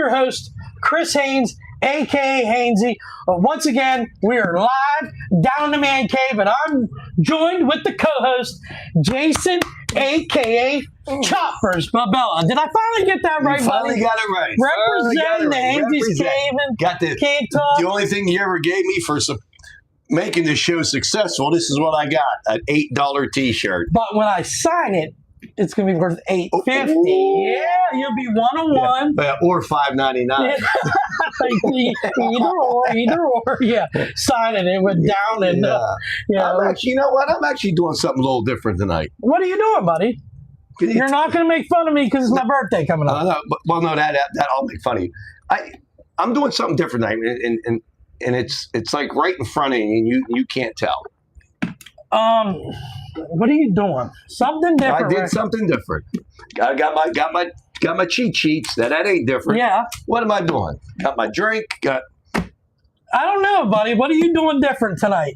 your host, Chris Haynes, a.k.a. Hainesy. Once again, we are live down in the man cave, and I'm joined with the co-host, Jason, a.k.a. Choppers Babella. Did I finally get that right, You finally buddy? got it right. Representing the Hainesy's Cave and Got the Cave Talk. The only thing you ever gave me for making this show successful, this is what I got, an $8 T-shirt. But when I sign it, it's going to be worth $8.50. Yeah, you'll be one-on-one. Yeah, or $5.99. either or. Yeah, signing it went down and You know what? I'm actually doing something a little different tonight. What are you doing, buddy? You're not going to make fun of me because it's my birthday coming up. No, that I'll make fun of you. I'm doing something different tonight, and it's like right in front of you, and you can't tell. What are you doing? Something different. I did something different. I got my cheat sheets. That ain't different. Yeah. What am I doing? Got my drink. I don't know, buddy. What are you doing different tonight?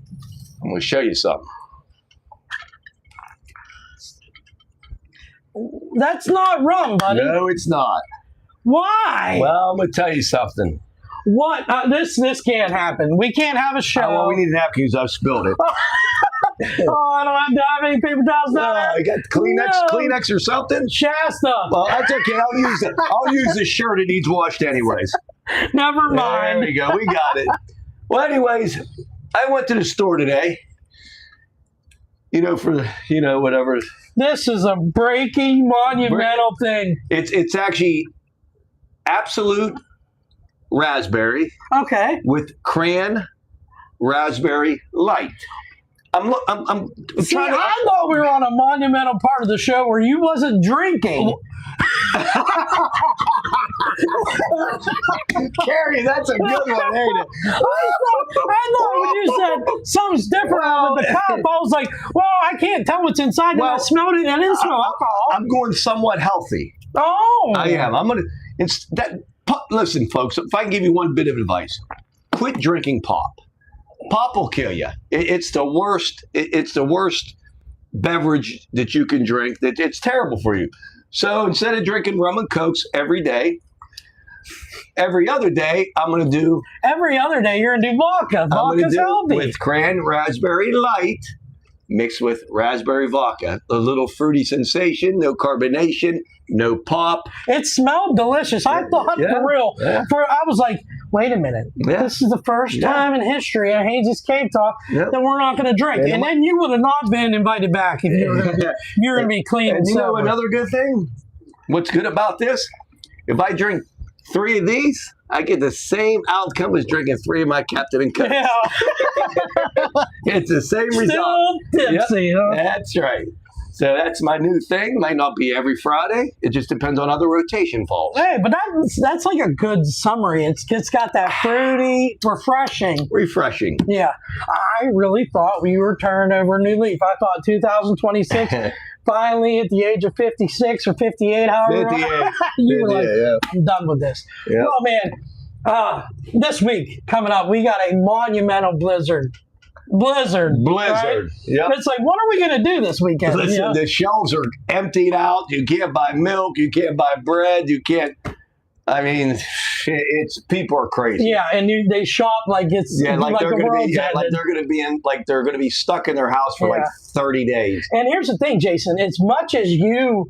I'm gonna show you something. That's not rum, buddy. No, it's not. Why? Well, I'm gonna tell you something. What? This can't happen. We can't have a show. Oh, well, we need napkins. I've spilled it. Oh, I don't have any paper towels now. I got Kleenex or something. Shasta. Well, that's okay. I'll use the shirt. It needs washed anyways. Never mind. There we go. We got it. Well, anyways, I went to the store today. Whatever. This is a breaking monumental thing. It's actually Absolute Raspberry. Okay. With Cran Raspberry Light. I'm See, I thought we were on a monumental part of the show where you wasn't drinking. Carrie, that's a good one, ain't it? I thought when you said something's different with the cup, I was like, well, I can't tell what's inside. I smelled it, and I didn't smell alcohol. I'm going somewhat healthy. Oh. I am. Listen, folks, if I can give you one bit of advice, quit drinking pop. Pop will kill you. It's the worst. It's the worst beverage that you can drink. It's terrible for you. So instead of drinking rum and cokes every day, every other day, I'm going to do. Every other day, you're going to do vodka. Vodka's healthy. With Cran Raspberry Light mixed with raspberry vodka. A little fruity sensation, no carbonation, no pop. It smelled delicious. I thought for real. Yeah. I was like, wait a minute. Yeah. This is the first time in history at Haines's Cave Talk that we're not going to drink. And then you would have not been invited back if you were going to be clean. And you know another good thing? What's good about this? If I drink 3 of these, I get the same outcome as drinking 3 of my Captain and Coke. Yeah. It's the same result. Still tipsy, huh? That's right. So that's my new thing. Might not be every Friday. It just depends on how the rotation falls. Hey, but that's like a good summary. It's got that fruity, refreshing. Yeah. I really thought we were turned over a new leaf. I thought 2026, finally at the age of 56 or 58, however. 58. You were like, I'm done with this. Yep. Well, man, this week coming up, we got a monumental blizzard. Right? Yep. It's like, what are we going to do this weekend? Listen, the shelves are emptied out. You can't buy milk. You can't buy bread. You can't. I mean, people are crazy. Yeah, and they shop like it's like they're the going world's to be ended. they're going to be stuck in their house for like 30 days. And here's the thing, Jason. As much as you're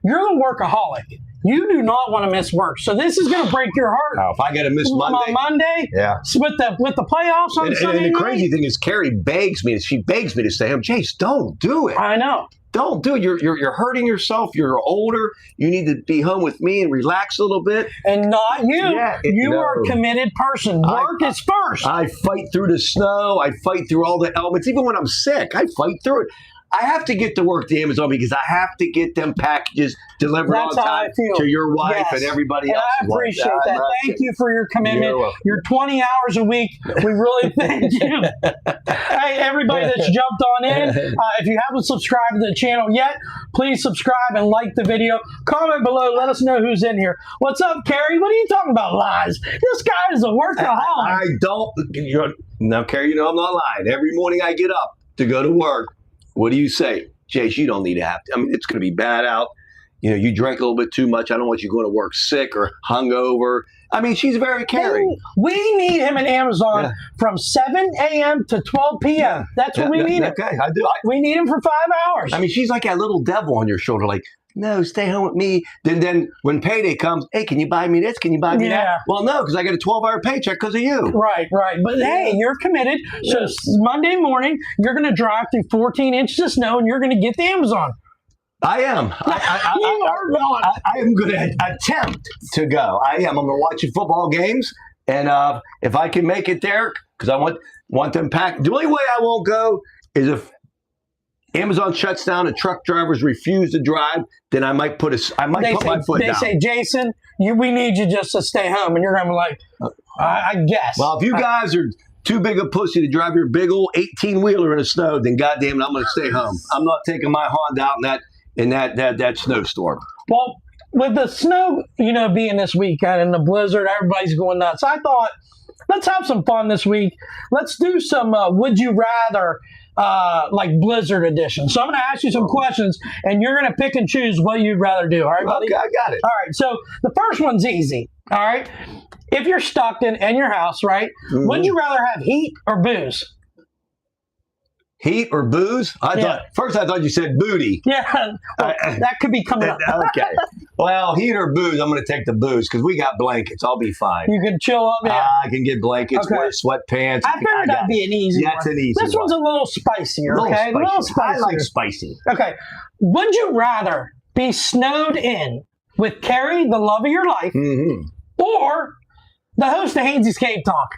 a workaholic, you do not want to miss work. So this is going to break your heart. Now, if I got to miss Monday, with the playoffs on Sunday night. And the crazy thing is, Carrie begs me to stay home. Jace, don't do it. I know. Don't do it. You're hurting yourself. You're older. You need to be home with me and relax a little bit. And not you. You are a committed person. Work is first. I fight through the snow. I fight through all the elements. Even when I'm sick, I fight through it. I have to get to work to Amazon because I have to get them packages delivered on time to your wife and everybody else. I appreciate that. Thank you for your commitment. Your 20 hours a week. We really thank you. Hey, everybody that's jumped on in, if you haven't subscribed to the channel yet, please subscribe and like the video. Comment below. Let us know who's in here. What's up, Carrie? What are you talking about, lies? This guy is a workaholic. I don't. Now, Carrie, you know I'm not lying. Every morning I get up to go to work. What do you say? Jace, you don't need to have to. I mean, it's going to be bad out. you drank a little bit too much. I don't want you going to work sick or hungover. I mean, she's very caring. We need him at Amazon from 7 a.m. to 12 p.m. That's what we need him. Okay, I do. We need him for 5 hours. I mean, she's like that little devil on your shoulder, like, no, stay home with me. Then when payday comes, hey, can you buy me this? Can you buy me that? Well, no, because I get a 12-hour paycheck because of you. Right. But hey, you're committed. So Monday morning, you're going to drive through 14 inches of snow and you're going to get the Amazon. I am. I am going to attempt to go. I am. I'm going to watch the football games. And if I can make it there, because I want them packed. The only way I won't go is if Amazon shuts down and truck drivers refuse to drive, then I might put my foot down. They say, Jason, we need you just to stay home. And you're going to be like, I guess. Well, if you guys are too big a pussy to drive your big old 18-wheeler in the snow, then goddamn it, I'm going to stay home. I'm not taking my Honda out in that snowstorm. Well, with the snow, being this weekend and the blizzard, everybody's going nuts. I thought, let's have some fun this week. Let's do some Would You Rather, like Blizzard edition. So I'm going to ask you some questions, and you're going to pick and choose what you'd rather do. All right, buddy? Okay, I got it. All right, so the first one's easy. All right? If you're stuck in your house, right, would you rather have heat or booze? Heat or booze? First I thought you said booty. Yeah, that could be coming up. Okay. Well, heat or booze, I'm going to take the booze because we got blankets. I'll be fine. You can chill up. Yeah. I can get blankets, wear sweatpants. I figured that'd be an easy one. That's an easy one. This one's a little spicier, okay? A little spicier. I like spicy. Okay. Would you rather be snowed in with Carrie, the love of your life, or the host of Hainsey's Cave Talk?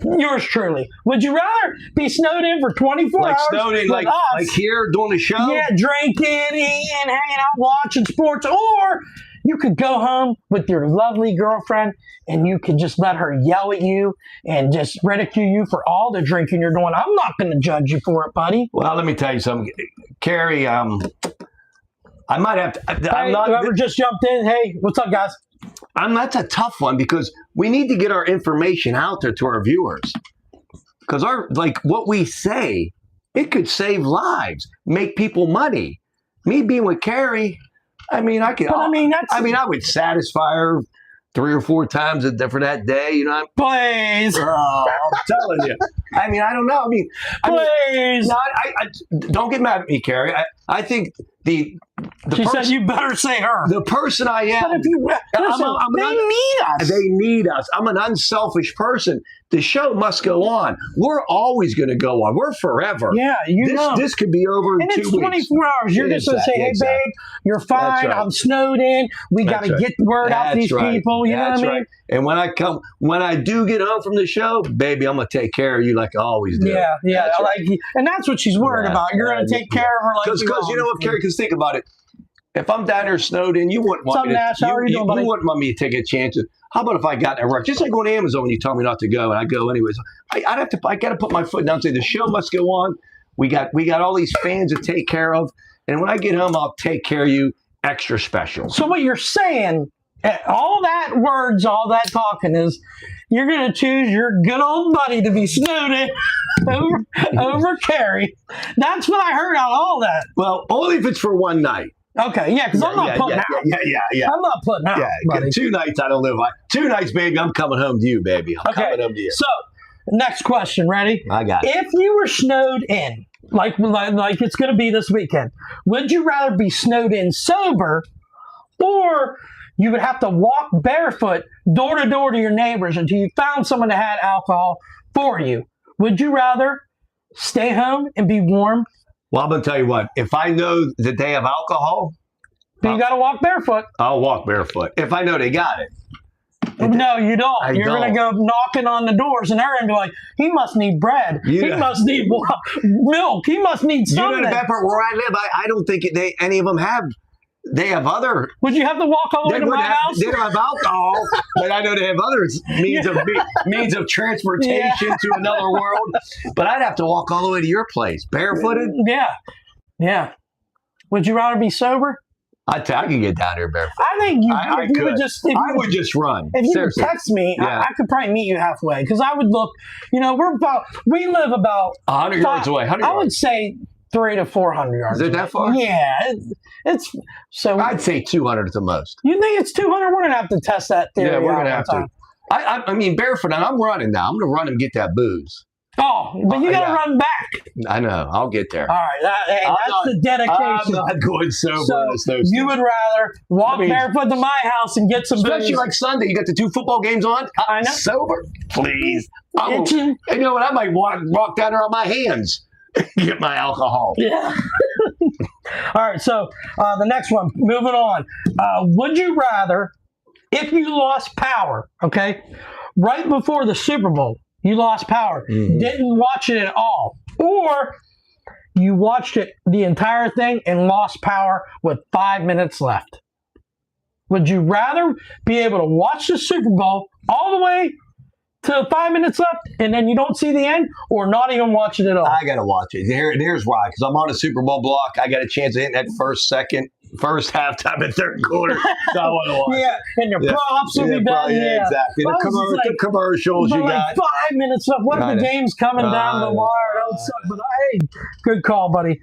Yours truly. Would you rather be snowed in for 24 hours? Snowed in, like here doing the show? Yeah, drinking, eating, hanging out, watching sports. Or you could go home with your lovely girlfriend and you could just let her yell at you and just ridicule you for all the drinking you're doing. I'm not going to judge you for it, buddy. Well, let me tell you something. Carrie, I might have to. Whoever just jumped in, hey, what's up, guys? That's a tough one because we need to get our information out there to our viewers. Because what we say, it could save lives, make people money. Me being with Carrie, I would satisfy her 3 or 4 times for that day, Please. Oh, I'm telling you. I don't know. Please. Don't get mad at me, Carrie. I think she said you better say her. The person I am. But if you they need us. They need us. I'm an unselfish person. The show must go on. We're always going to go on. We're forever. Yeah, this could be over in 2 weeks. And it's 24 hours. You're just going to say, hey, babe, you're fine. Right. I'm snowed in. We got to get the word out to these people. You know what I mean? And when I do get home from the show, baby, I'm going to take care of you like I always do. Yeah. And that's what she's worried about. You're going to take care of her like because you know what, Carrie, because think about it. If I'm down there snowed in, you wouldn't want me to take a chance. How about if I got in a rush? Just like on Amazon when you tell me not to go and I go anyways. I got to put my foot down and say the show must go on. We got all these fans to take care of. And when I get home, I'll take care of you extra special. So what you're saying, all that words, all that talking is you're going to choose your good old buddy to be snowed in over Carrie. That's what I heard out of all that. Well, only if it's for one night. Okay, yeah, because I'm not putting out. Yeah. I'm not putting out, buddy. 2 nights I don't live. 2 nights, baby, I'm coming home to you, baby. I'm coming home to you. So, next question, ready? I got it. If you were snowed in, like it's going to be this weekend, would you rather be snowed in sober, or you would have to walk barefoot door to door to your neighbors until you found someone that had alcohol for you? Would you rather stay home and be warm? Well, I'm going to tell you what. If I know that they have alcohol, you got to walk barefoot. I'll walk barefoot. If I know they got it. No, you don't. You're going to go knocking on the doors, and they're going to be like, he must need bread. He must need milk. He must need something. You know the bad part where I live, I don't think any of them have. They have other. Would you have to walk all the way to my house? They don't have alcohol, but I know they have other means of transportation to another world. But I'd have to walk all the way to your place, barefooted. Yeah. Would you rather be sober? I can get down here barefoot. I think I would just run. If you would text me, I could probably meet you halfway because I would look. We live about 100 yards away. 100 I would say 300 to 400 yards. Is it that far? Yeah. It's so. I'd say 200 at the most. You think it's 200? We're gonna have to test that theory. Yeah, we're out gonna one have to. time. I mean, barefoot, and I'm running now. I'm gonna run and get that booze. Oh, but you got to Yeah. run back. I know. I'll get there. All right, that's not- the dedication. I'm not going sober. So in this you would rather walk I mean, barefoot to my house and get some especially booze. like Sunday, you got the 2 football games on. I know. Sober, please. Itching. You know what? I might walk down there on my hands, get my alcohol. Yeah. All right. So the next one. Moving on. Would you rather, if you lost power, okay, right before the Super Bowl, you lost power, didn't watch it at all, or you watched it the entire thing and lost power with 5 minutes left? Would you rather be able to watch the Super Bowl all the way to 5 minutes left and then you don't see the end, or not even watch it at all? I gotta watch it. Here's why. Because I'm on a Super Bowl block. I got a chance of hitting that first halftime and third quarter. So I want to watch. Yeah, and your Yeah. props will be better. Yeah, exactly. Well, The commercials but you like got. 5 minutes left. What I if the know. game's coming down the wire? That would suck. But hey, good call, buddy.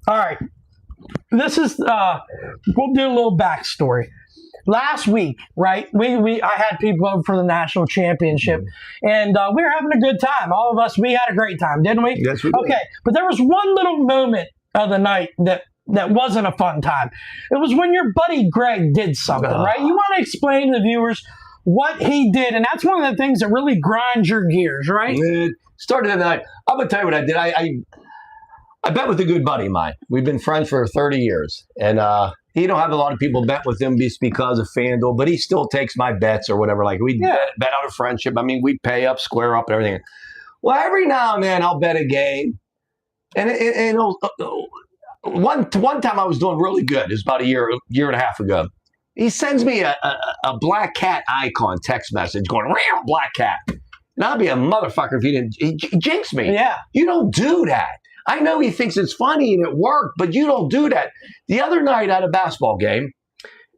All right, this is we'll do a little backstory. Last week, right? I had people over for the national championship, and we were having a good time. All of us, we had a great time, didn't we? Yes, we did. Okay, but there was one little moment of the night that wasn't a fun time. It was when your buddy Greg did something, right? You want to explain to the viewers what he did, and that's one of the things that really grinds your gears, right? It started the night. I'm gonna tell you what I did. I bet with a good buddy of mine. We've been friends for 30 years, and he don't have a lot of people bet with him just because of FanDuel, but he still takes my bets or whatever. Like we bet out of friendship. I mean, we pay up, square up, and everything. Well, every now and then I'll bet a game, and one time I was doing really good. It was about a year and a half ago. He sends me a black cat icon text message going, "Real black cat." And I'll be a motherfucker if he didn't. He jinx me. Yeah. You don't do that. I know he thinks it's funny and it worked, but you don't do that. The other night at a basketball game,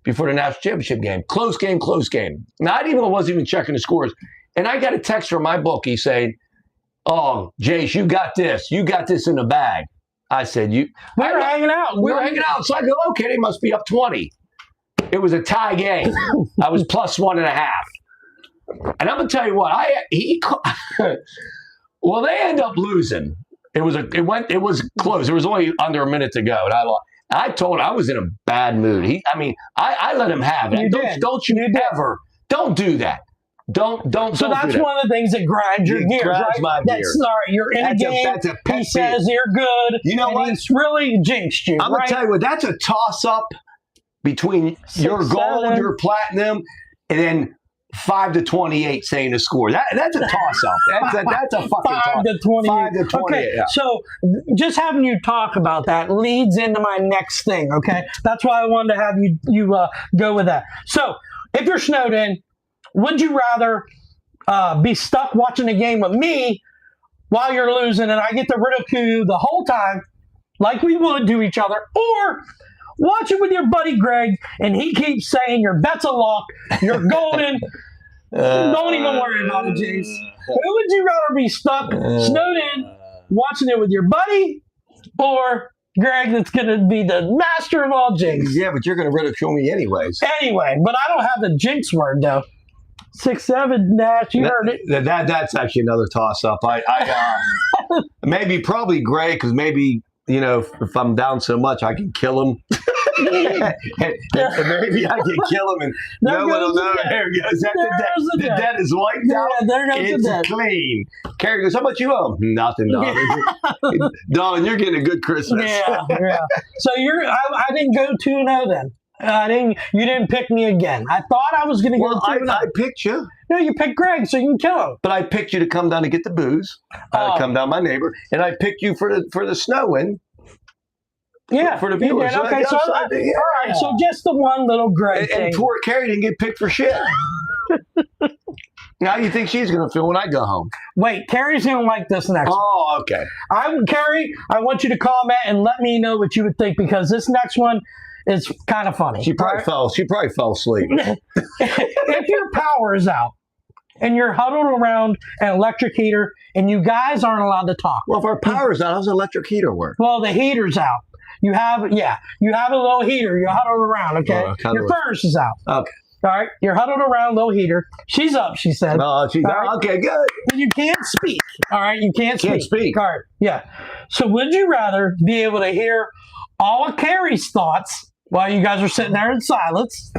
before the national championship game, close game. Now, I wasn't even checking the scores. And I got a text from my bookie saying, "Oh, Jace, you got this. You got this in the bag." I said, We were hanging out. We were hanging out. So I go, okay, they must be up 20. It was a tie game. I was plus 1.5. And I'm going to tell you what, well, they end up losing. It was close. It was only under a minute to go. And I told him I was in a bad mood. I let him have it. Don't you ever do that. Don't. So that's do that. one of the things that grinds your gears, grinds right? my That's gears. all right. You're in That's a game. that's a pet He peeve. says you're good. You know and what? It's really jinxed you, I'm right? gonna tell you what. That's a toss up between your gold, 6-7. your platinum, and then 5 to 28 saying the score. That's a toss up. That's a fucking 5 toss. to 28. 5 to 28. Okay, Yeah. so just having you talk about that leads into my next thing. Okay, that's why I wanted to have you go with that. So if you're snowed in, would you rather be stuck watching a game with me while you're losing, and I get to ridicule you the whole time, like we would to each other, or watch it with your buddy Greg, and he keeps saying your bet's a lock, you're golden. Don't even worry about it, Jace. Who would you rather be stuck, snowed in, watching it with your buddy, or Greg that's going to be the master of all jinx? Yeah, but you're going to ridicule me anyways. Anyway, but I don't have the jinx word, though. 6-7, Nash, you heard it. That's actually another toss up. Maybe probably Gray, because maybe, if I'm down so much, I can kill him. and maybe I can kill him and There no one will goes the know. debt. There goes that. The There's the debt is wiped out. Yeah, there goes the It's debt. clean. Carrie goes, how much you owe? Nothing, darling. Darling, you're getting a good Christmas. Yeah. So I didn't go 2-0 then. You didn't pick me again. I thought I was going to go Well, 2-0. I picked you, No, you picked Greg, so you can kill him. but I picked you to come down to get the booze. Come down, my neighbor, and I picked you for the snowing. Yeah, For the you viewers. did. Okay, so Yes, I did, yeah. all right. So just the one little Greg And thing. poor Carrie didn't get picked for shit. How do you think she's going to feel when I go home? Wait, Carrie's gonna like this next. one. Oh, okay. Carrie, I want you to comment and let me know what you would think, because this next one is kind of funny. She probably fell asleep. If your power is out and you're huddled around an electric heater and you guys aren't allowed to talk. Well, if our power's out, how's the electric heater work? Well, the heater's out. you have a little heater. You're huddled around. Okay, your furnace is out. Okay. All right, you're huddled around, little heater. She's up. She said. Oh, she's right? okay. Good. But you can't speak. All right, you can't speak. Can't speak. All right, yeah. So would you rather be able to hear all of Carrie's thoughts while you guys are sitting there in silence,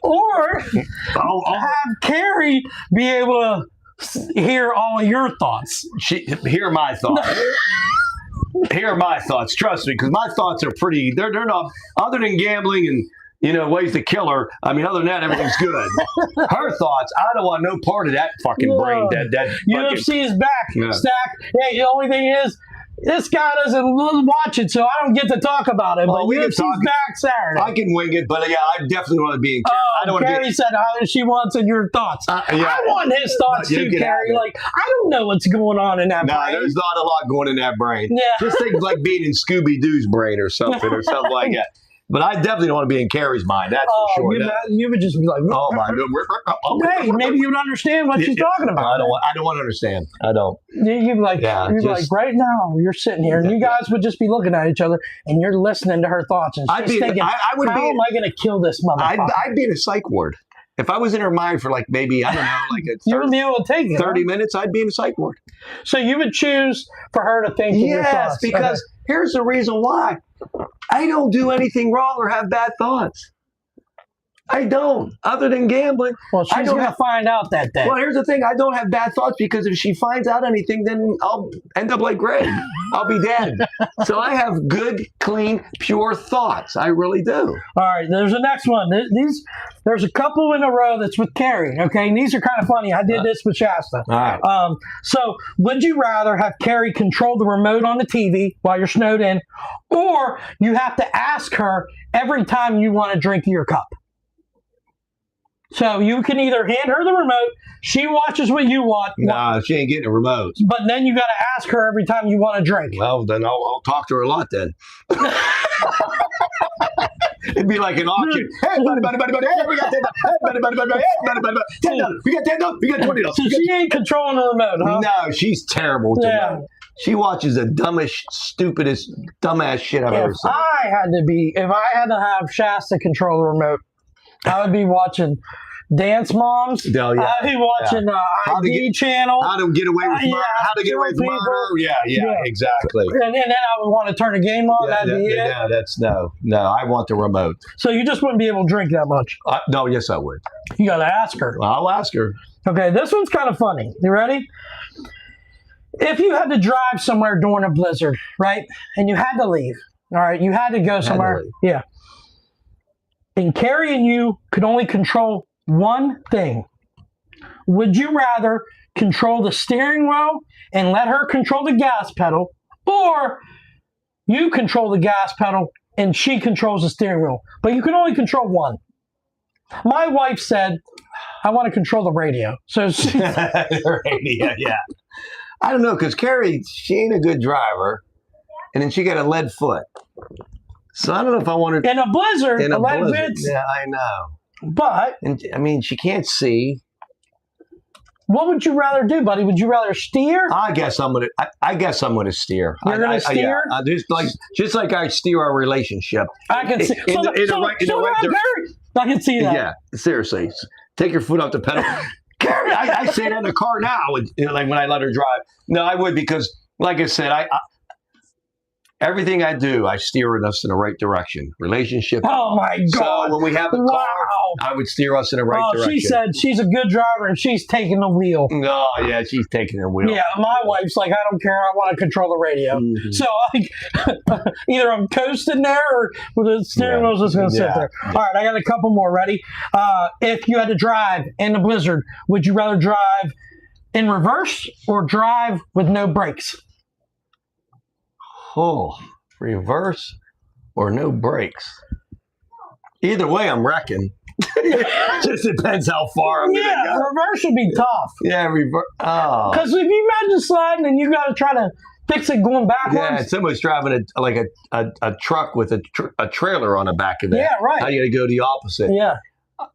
or have Carrie be able to hear all of your thoughts? Hear my thoughts. Here are my thoughts. Trust me, because my thoughts are pretty. They're not. Other than gambling and ways to kill her. I mean, other than that, everything's good. Her thoughts. I don't want no part of that fucking brain. That UFC is back. Stack. Hey, the only thing is, this guy doesn't watch it, so I don't get to talk about it. But UFC's back Saturday. I can wing it, but yeah, I definitely want to be in. I don't Carrie said how she wants in your thoughts. Yeah. I want his thoughts too, Carrie. Like, I don't know what's going on in that brain. There's not a lot going in that brain. Yeah. Just think like being in Scooby-Doo's brain or something like that. But I definitely don't want to be in Carrie's mind. That's for sure. You would just be like, oh my God. Hey, maybe you would understand what she's talking about. I don't want to understand. I don't. You'd be like, like right now you're sitting here and you guys would just be looking at each other and you're listening to her thoughts and she's thinking, how am I going to kill this motherfucker? I'd be in a psych ward. If I was in her mind for like maybe, I don't know, like you would be able to take it, 30 minutes, I'd be in a psych ward. So you would choose for her to think your thoughts. Yes, because here's the reason why. I don't do anything wrong or have bad thoughts. I don't, other than gambling. Well, she's going to find out that day. Well, here's the thing. I don't have bad thoughts because if she finds out anything, then I'll end up like Greg. I'll be dead. So I have good, clean, pure thoughts. I really do. All right, there's the next one. There's a couple in a row that's with Carrie, okay? And these are kind of funny. I did this with Shasta. All right. So would you rather have Carrie control the remote on the TV while you're snowed in, or you have to ask her every time you want to drink your cup? So you can either hand her the remote, she watches what you want. Nah, she ain't getting a remote. But then you got to ask her every time you want to drink. Well, then I'll talk to her a lot then. It'd be like an auction. Hey, buddy, hey, we got $10. Hey, buddy, hey, buddy, $10. We got $10. We got $20. So she ain't controlling the remote, huh? No, she's terrible to me. She watches the dumbest, stupidest, dumbass shit I've ever seen. If I had to have Shasta control the remote, I would be watching Dance Moms. Oh, yeah. I'd be watching ID channel. How to get away with murder. How to get away with murder. Yeah, exactly. And then I would want to turn the game on. That'd be it. No, I want the remote. So you just wouldn't be able to drink that much? No, yes, I would. You got to ask her. I'll ask her. Okay, this one's kind of funny. You ready? If you had to drive somewhere during a blizzard, right, and you had to leave, all right, you had to go somewhere. Yeah. And Carrie and you could only control one thing. Would you rather control the steering wheel and let her control the gas pedal, or you control the gas pedal and she controls the steering wheel? But you can only control one. My wife said, I want to control the radio. So she the radio, yeah. I don't know, because Carrie, she ain't a good driver, and then she got a lead foot. So I don't know if I want to... In a blizzard, a lead foot. Yeah, I know. But... I mean, she can't see. What would you rather do, buddy? Would you rather steer? I guess I'm gonna steer. You're gonna steer? Just like I steer our relationship. I can see. I can see that. Yeah, seriously. Take your foot off the pedal. Carrie, I say that in the car now, like when I let her drive. No, I would, because, like I said, everything I do, I steer us in the right direction. Relationship. Oh my God! So when we have a car, I would steer us in the right direction. She said she's a good driver and she's taking the wheel. Oh yeah, she's taking the wheel. Yeah, my wife's like, I don't care. I want to control the radio. Mm-hmm. So either I'm coasting there, or the steering wheel's just going to sit there. Yeah. All right, I got a couple more. Ready? If you had to drive in a blizzard, would you rather drive in reverse or drive with no brakes? Oh, reverse or no brakes. Either way, I'm wrecking. Just depends how far I'm going to go. Reverse would be tough. Yeah, reverse. Oh. Because if you imagine sliding and you got to try to fix it going backwards. Yeah, someone's driving a truck with a trailer on the back of it. Yeah, right. How you got to go the opposite. Yeah.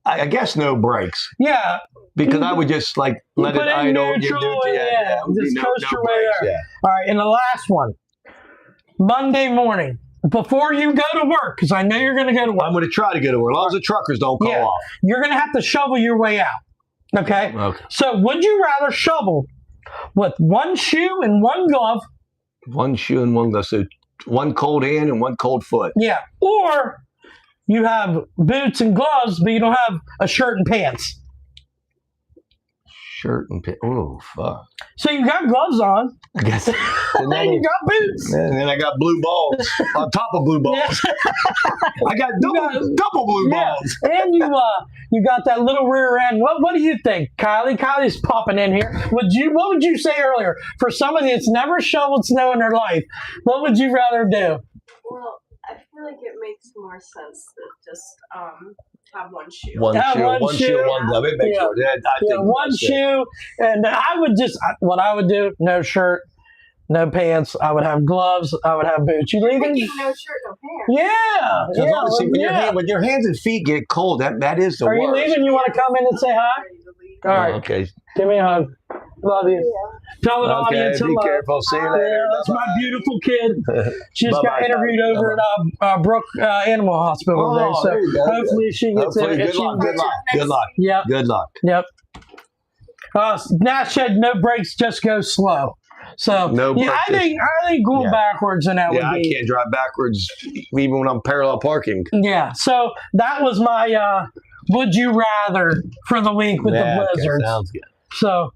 I guess no brakes. Yeah. Because I would just let it idle. Just coast your way there. Yeah. All right, and the last one. Monday morning, before you go to work, because I know you're going to go to work. I'm going to try to get to work, as long as the truckers don't call off. You're going to have to shovel your way out. Okay? Okay. So would you rather shovel with one shoe and one glove? One shoe and one glove. So one cold hand and one cold foot. Yeah. Or you have boots and gloves, but you don't have a shirt and pants. Shirt and pants. Oh, fuck. So you got gloves on. I guess. And then you got boots. And then I got blue balls on top of blue balls. Yeah. I got double blue balls. And you got that little rear end. What do you think, Kylie? Kylie's popping in here. What would you say earlier? For somebody that's never shoveled snow in their life, what would you rather do? Well, I feel like it makes more sense to just have one shoe. One shoe, one glove. It makes sense. I think one shoe, and what I would do, no shirt, no pants. I would have gloves. I would have boots. You leaving? No shirt, no pants. Yeah. Because honestly, when your hands and feet get cold, that is the worst. Are you leaving? You want to come in and say hi? All right. Okay. Give me a hug. Love you. Tell the audience be hello. careful. See you later. Yeah, that's my beautiful kid. She just got interviewed over at Brook Animal Hospital today, so hopefully she gets in. Good luck. Yeah. Good luck. Yep. Nash said no brakes, just go slow. So I think going backwards in that would be. I can't drive backwards even when I'm parallel parking. Yeah. So that was my would you rather for the week with the Blizzards. Sounds good. So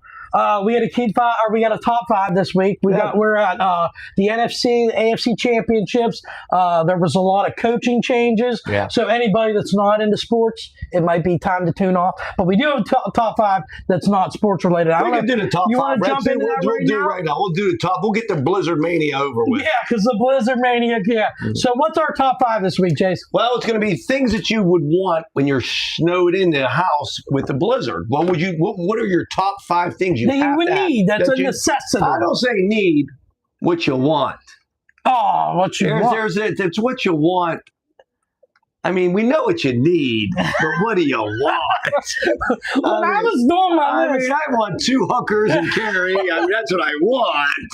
we had we got a top 5 this week. We're at the NFC, the AFC championships. There was a lot of coaching changes. Yeah. So anybody that's not into sports, it might be time to tune off. But we do have a top 5 that's not sports related. We can do the top 5. You want to jump into that right now? We'll do the top. We'll get the Blizzard Mania over with. Yeah, because the Blizzard Mania. Yeah. So what's our top 5 this week, Jace? Well, it's going to be things that you would want when you're snowed in the house with the blizzard. What are your top 5 things that you would need? That's a necessity. I don't say need, what you want. Oh, what you want. It's what you want. I mean, we know what you need, but what do you want? I was doing my list. I want 2 hookers and Carrie. That's what I want.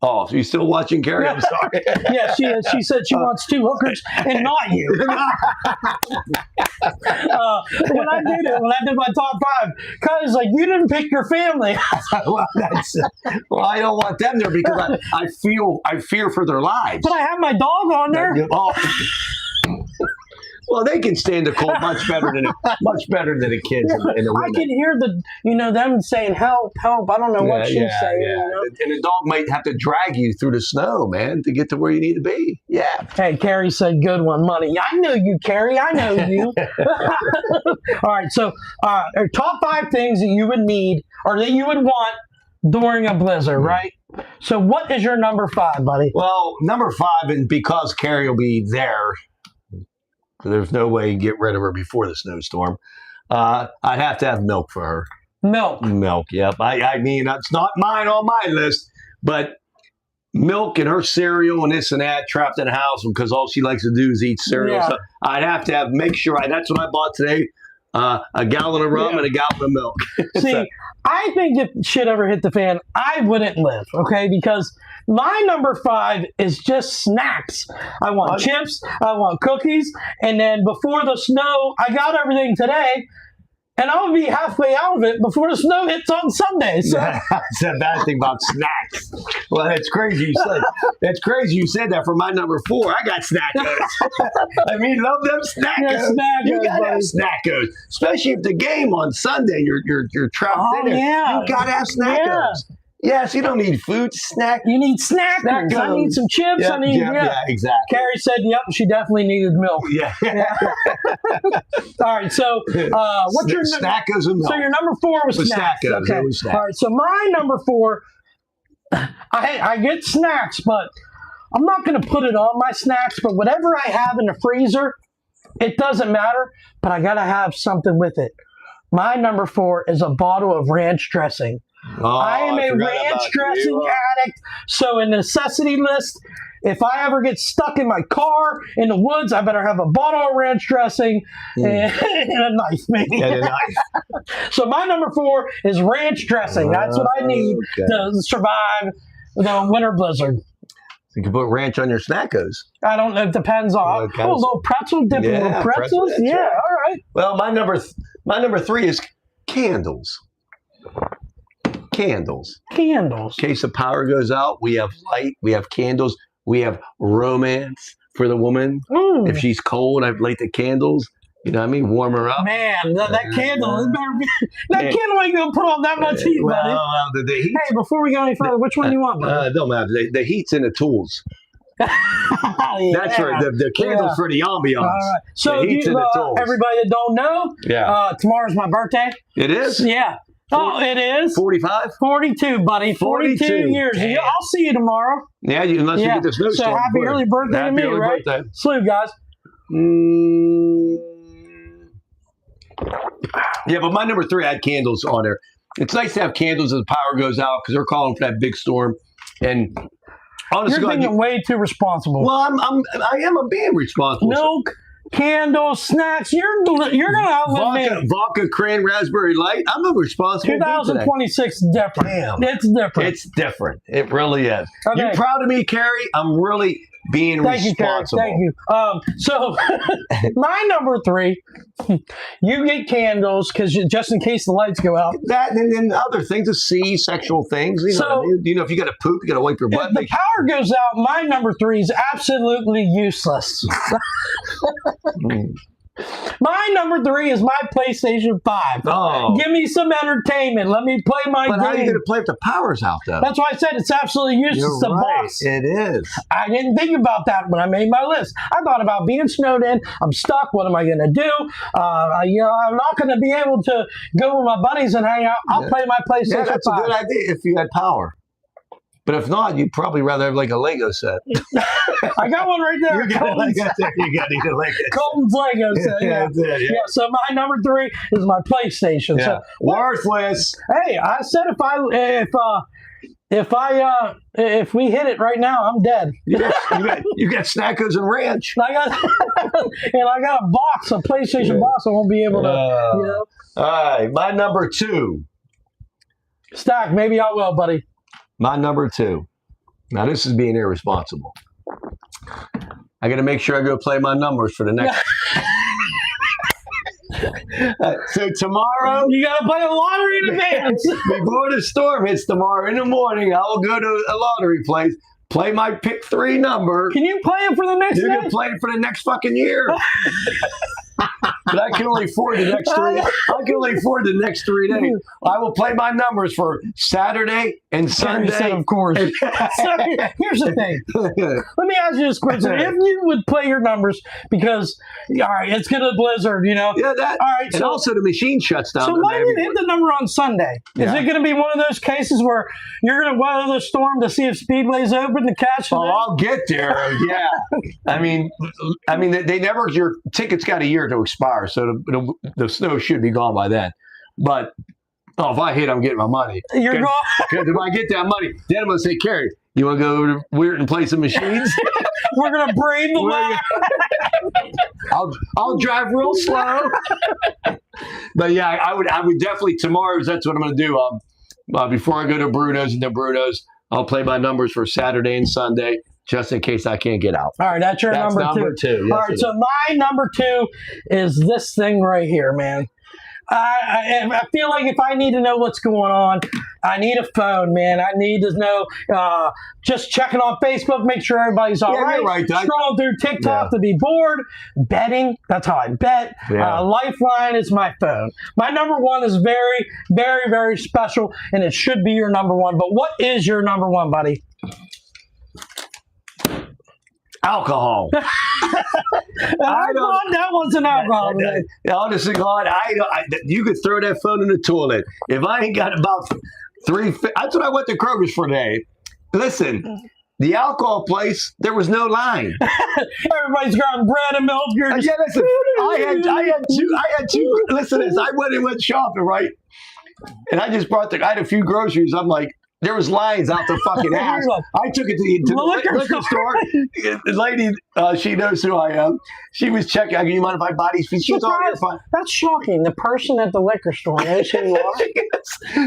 Oh, so you still watching Carrie? I'm sorry. Yeah, she is. She said she wants 2 hookers and not you. When I did my top 5, Kylie's like, you didn't pick your family. Well, I don't want them there because I fear for their lives. But I have my dog on there. Well, they can stand the cold much better than the kids and the women. I can hear them saying help, help. I don't know what she's saying. Yeah. You know? And the dog might have to drag you through the snow, man, to get to where you need to be. Yeah. Hey, Carrie said good one, money. I know you, Carrie. I know you. All right. So, our top 5 things that you would need or that you would want during a blizzard, right? So, what is your number 5, buddy? Well, number 5, and because Carrie will be there. There's no way you get rid of her before the snowstorm. I'd have to have milk for her. Milk, yep. I mean, that's not mine on my list, but milk and her cereal and this and that trapped in the house because all she likes to do is eat cereal. Yeah. So I'd have to make sure, that's what I bought today, a gallon of rum and a gallon of milk. See, I think if shit ever hit the fan, I wouldn't live, okay? Because my number 5 is just snacks. I want chips, I want cookies, and then before the snow, I got everything today, and I'll be halfway out of it before the snow hits on Sunday. So that's a bad thing about snacks. Well, that's crazy you said. That's crazy you said that for my number 4. I got Snackos. I mean, love them Snackos. You gotta have Snackos, especially if the game on Sunday you're trapped in there. Yeah. You gotta have Snackos. Yes, you don't need food. You need snackers. I need some chips. Yeah, exactly. Carrie said, yep, she definitely needed milk. Yeah. All right, so what's your Snackos and milk? So your number 4 was snacks. Okay. All right, so my number 4, I get snacks, but I'm not going to put it on my snacks, but whatever I have in the freezer, it doesn't matter, but I got to have something with it. My number 4 is a bottle of ranch dressing. I am a ranch dressing addict. So a necessity list, if I ever get stuck in my car in the woods, I better have a bottle of ranch dressing and a knife, maybe. And a knife. So my number 4 is ranch dressing. That's what I need to survive the winter blizzard. You can put ranch on your snackos. I don't know. It depends on. kind Oh, a of- little pretzel dip, Yeah, little pretzels. pretzel, that's Yeah, right. all right. Well, my number 3 is candles. Candles. Candles. In case the power goes out, we have light. We have candles. We have romance for the woman. Ooh, If she's cold, I light the candles. You know what I mean? Warm her up. man, that candle. It better be, that Yeah. candle ain't gonna put on that much heat, buddy. Well, the heat. Hey, before we go any further, which one do you want, buddy? It don't matter. The heat's in the tools. That's Yeah. right. The candles Yeah. for the ambiance. All right. So, The heat's in the tools. everybody that don't know, Yeah. tomorrow's my birthday. It is? Yeah. Oh, it is. 45? 42, buddy. 42 42. years. Damn. I'll see you tomorrow. Yeah, unless Yeah. you get the So snowstorm. happy early birthday to Happy me, early right? birthday. Salute, guys. Yeah, but my number 3, I had candles on there. It's nice to have candles as the power goes out because they're calling for that big storm. And honestly, You're being way too responsible. well, I am being responsible. Milk, candles, snacks. You're gonna outlive me. Vodka, cran, raspberry light. I'm a responsible. dude today. 2026 is different. Damn. It's different. It's different. It really is. Okay. You proud of me, Carrie? I'm really being Thank you, Carrie. responsible. Thank you. So my number 3, you get candles because just in case the lights go out. That and then other things to see, sexual things. You know, So- what I mean? You know, if you got to poop, you got to wipe your butt. If the power goes out, my number 3 is absolutely useless. My number 3 is my PlayStation 5. Oh, Give me some entertainment. Let me play my but how are you game. going to play if the power's out, though? That's why I said it's absolutely useless. You're The right. box. It is. I didn't think about that when I made my list. I thought about being snowed in. I'm stuck. What am I going to do? I'm not going to be able to go with my buddies and hang out. I'll play my PlayStation Yeah, that's 5. a good idea if you had power. But if not, you'd probably rather have like a Lego set. I got one right there. You got a Lego set. You got to need a Lego set. Colton's Lego set. Yeah. That's it, Yeah, so my number 3 is my PlayStation. Yeah. So, Worthless. hey, I said if we hit it right now, I'm dead. You got Snackos and ranch. I got I got a box, a PlayStation box. I won't be able to, All right, my number 2. stack. Maybe I will, buddy. My number 2. Now this is being irresponsible. I got to make sure I go play my numbers for the next. So tomorrow, You got to play a lottery in advance. before the storm hits tomorrow in the morning, I will go to a lottery place, play my pick 3 number. Can you play it for the next You day? can play it for the next fucking year. But I can only afford the next 3. I can only afford the next 3 days. I will play my numbers for Saturday and Sunday, Sunday. of course. So here's the thing. Let me ask you this question: if you would play your numbers, because all right, it's gonna blizzard, you know. Yeah, that. All right, And so also the machine shuts down. so why didn't you hit the number on Sunday? Is Yeah. it going to be one of those cases where you're going to weather the storm to see if Speedway's open to catch it? Oh, I'll get there. Yeah, I mean, they never. Your ticket's got a year to expire, so the snow should be gone by then. But if I hit, I'm getting my money. You're going. Because if I get that money, then I'm gonna say, Carrie, you want to go over to Weird and play some machines? We're going to braid the We're line. I'll drive real slow. But yeah, I would definitely tomorrow. That's what I'm gonna do. Before I go to Bruno's and the Bruno's, I'll play my numbers for Saturday and Sunday, just in case I can't get out. All right, that's your That's number 2. Yes, All right, it so my number 2 is this thing right here, man. I feel like if I need to know what's going on, I need a phone, man. I need to know, just checking on Facebook, make sure everybody's all Yeah, right. you're right, Doug. Scrolling through TikTok to be bored. Betting, that's how I bet. Yeah. Lifeline is my phone. My number 1 is very, very, very special, and it should be your number 1. But what is your number 1, buddy? Alcohol. I thought that was an alcohol. Honestly, God, you could throw that phone in the toilet. If I ain't got about 3, that's what I went to Kroger's for today. Listen, the alcohol place, there was no line. Everybody's grabbing bread and milk. You're just, Yeah, listen, I had two. Listen, to this. I went shopping, right? And I just I had a few groceries. I'm like, there was lines out the fucking ass. I took it to the liquor store. The lady, she knows who I am. She was checking. You mind if I buy these? She was all fine. That's shocking. The person at the liquor store knows who you are.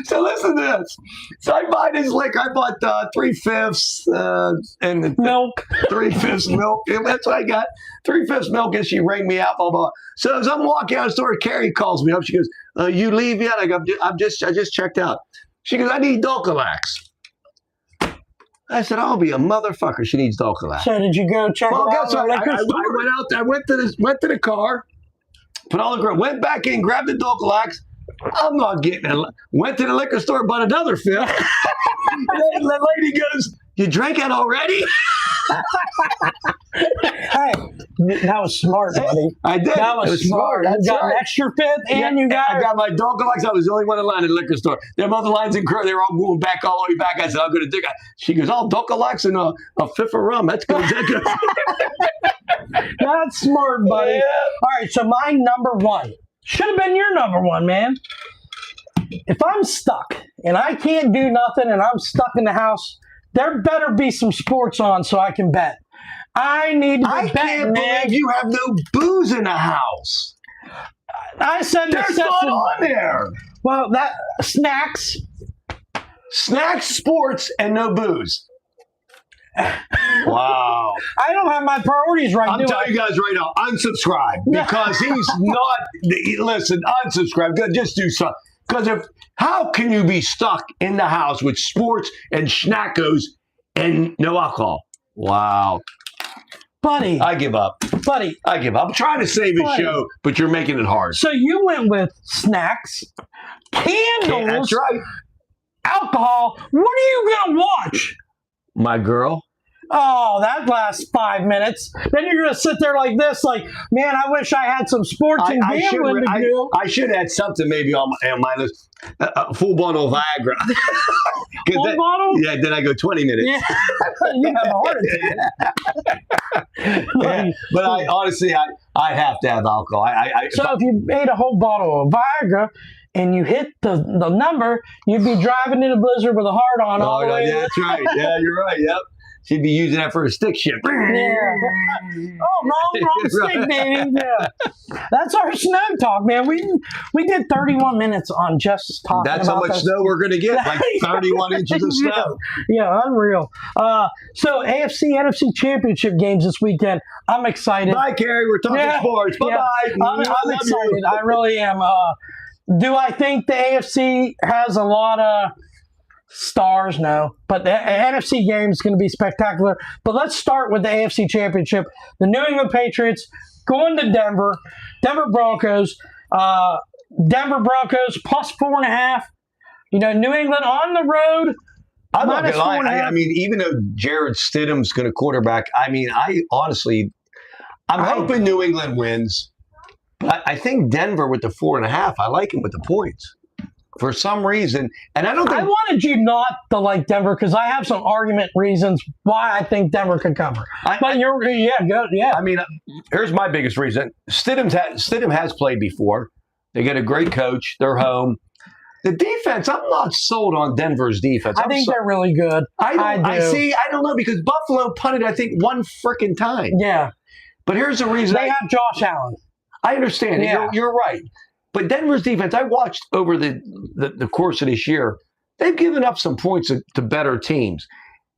So listen to this. So I buy this liquor. I bought 3/5 and Milk. 3/5 milk. And that's what I got. 3/5 milk, and she rang me out. Blah blah. So as I'm walking out of the store, Carrie calls me up. She goes, "You leave yet?" I go, I just checked out." She goes, "I need Dulcolax." I said, "I'll be a motherfucker. She needs Dulcolax." So did you go check it out? Guess what? I went out. I went to the car, put all the girl, went back in, grabbed the Dulcolax. I'm not getting it. Went to the liquor store, bought another 5th. The lady goes, "You drank it already?" Hey, that was smart, buddy. I did. That was smart. You got an extra 5th, and you got. I got my Dulcolax. I was the only one in line at the liquor store. Them other lines in Kerr, they were all going back all the way back. I said, "I'm going to dig it." She goes, "Oh, Dulcolax and a 5th of rum. That's good." That's good. That's smart, buddy. Yeah. All right, so my number one should have been your number one, man. If I'm stuck and I can't do nothing and I'm stuck in the house, there better be some sports on so I can bet. I need to I bet, can't man. believe you have no booze in the house. I said There's not on there. Well, that snacks. Snacks, sports, and no booze. Wow. I don't have my priorities right. I'm telling you guys right now, unsubscribe because he's not. Listen, unsubscribe. Just do something. Because how can you be stuck in the house with sports and schnackos and no alcohol? Wow. Buddy. I give up. Buddy. I give up. I'm trying to save the show, but you're making it hard. So you went with snacks, candles, That's right. alcohol. What are you going to watch? My girl. Oh, that lasts 5 minutes. Then you're going to sit there like this, like, man, I wish I had some sports and gambling to do. I should add something maybe on my list. Full bottle of Viagra. Full bottle? Yeah, then I go 20 minutes. Yeah. You have a heart attack. Yeah, but I honestly, I have to have alcohol. So if you ate a whole bottle of Viagra and you hit the number, you'd be driving in a blizzard with a heart on all the way. Yeah, that's right. Yeah, you're right. Yep. She'd be using that for a stick shift. Yeah. Oh, wrong stick, baby. Yeah. That's our snow talk, man. We did 31 minutes on just talking That's about how much snow we're going to get, like 31 inches of snow. Yeah, unreal. So AFC, NFC championship games this weekend. I'm excited. Bye, Carrie. We're talking sports. Bye-bye. I'm excited. I really am. Do I think the AFC has a lot of stars? No, but the NFC game is going to be spectacular. But let's start with the AFC Championship. The New England Patriots going to Denver. Denver Broncos. Denver Broncos plus 4.5. You know, New England on the road. I'm not going to lie. I mean, even though Jared Stidham's going to quarterback, I mean, I'm hoping New England wins. But I think Denver with the 4.5, I like him with the points. For some reason, and I don't think... I wanted you not to like Denver because I have some argument reasons why I think Denver could cover. I mean, here's my biggest reason. Stidham has played before. They get a great coach. They're home. The defense, I'm not sold on Denver's defense. I think they're really good. I don't know because Buffalo punted, I think, one freaking time. Yeah. But here's the reason. They have Josh Allen. I understand. Yeah. You're right. But Denver's defense, I watched over the course of this year, they've given up some points to better teams.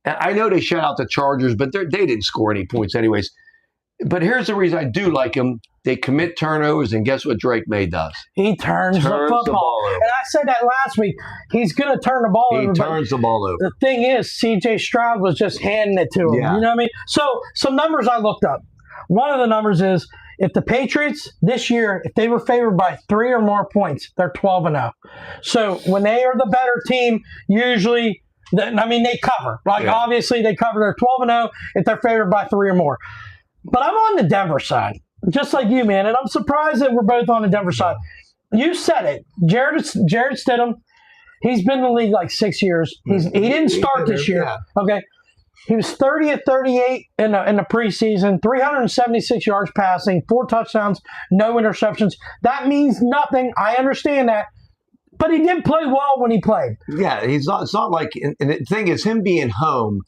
And I know they shut out the Chargers, but they didn't score any points anyways. But here's the reason I do like them. They commit turnovers, and guess what Drake May does? He turns the football. The ball over. And I said that last week. He's going to turn the ball over. He turns the ball over. The thing is, C.J. Stroud was just handing it to him. Yeah. You know what I mean? So some numbers I looked up. One of the numbers is if the Patriots this year, if they were favored by 3 or more points, they're 12-0. So when they are the better team, usually, they cover. Obviously, they cover. They're 12-0 if they're favored by 3 or more. But I'm on the Denver side, just like you, man. And I'm surprised that we're both on the Denver side. You said it. Jared Stidham, he's been in the league like 6 years. He didn't start this year. Yeah. Okay. He was 30 of 38 in the preseason, 376 yards passing, 4 touchdowns, no interceptions. That means nothing. I understand that. But he did play well when he played. Yeah, he's not. It's not like. And the thing is, him being home.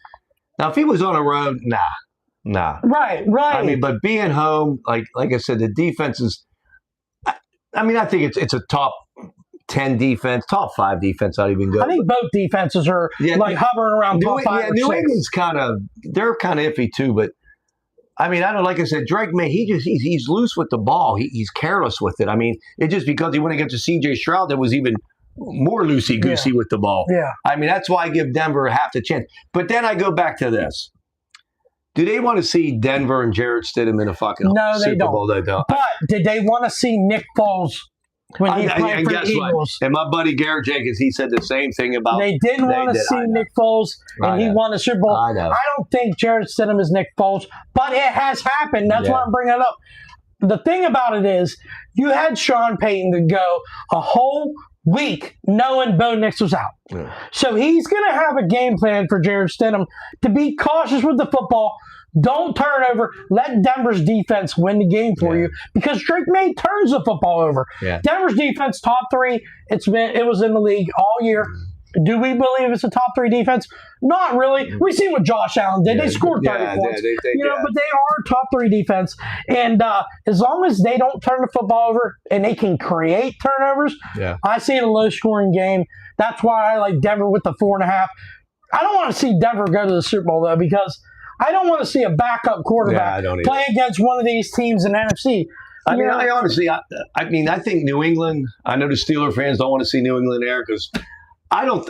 Now, if he was on the road, nah. Right. I mean, but being home, like I said, the defense is. I mean, I think it's a top 10 defense, top 5 defense. I'd even go. I think both defenses are hovering around top 5 or 6. New England's they're kind of iffy too, but. I mean, I don't like I said, Drake May. He's loose with the ball. He's careless with it. I mean, it's just because he went against a C.J. Stroud that was even more loosey goosey with the ball. Yeah. I mean, that's why I give Denver half the chance. But then I go back to this: do they want to see Denver and Jarrett Stidham in a fucking Super Bowl? They don't. But did they want to see Nick Foles when he played for the Eagles? And my buddy Garrett Jenkins, he said the same thing about. They didn't want to see Nick Foles, and he won a Super Bowl. I know. I don't think Jarrett Stidham is Nick Foles, but it has happened. That's why I'm bringing it up. The thing about it is, you had Sean Payton to go a whole week knowing Bo Nix was out. Yeah. So he's going to have a game plan for Jarrett Stidham to be cautious with the football. Don't turn over. Let Denver's defense win the game for you, because Drake May turns the football over. Yeah. Denver's defense, top 3. It was in the league all year. Do we believe it's a top 3 defense? Not really. We see what Josh Allen did. They scored 30 points. But they are top 3 defense. And as long as they don't turn the football over and they can create turnovers, I see it a low-scoring game. That's why I like Denver with the 4.5. I don't want to see Denver go to the Super Bowl, though, because I don't want to see a backup quarterback play against one of these teams in the NFC. I mean, I honestly, I think New England. I know the Steeler fans don't want to see New England there because I don't.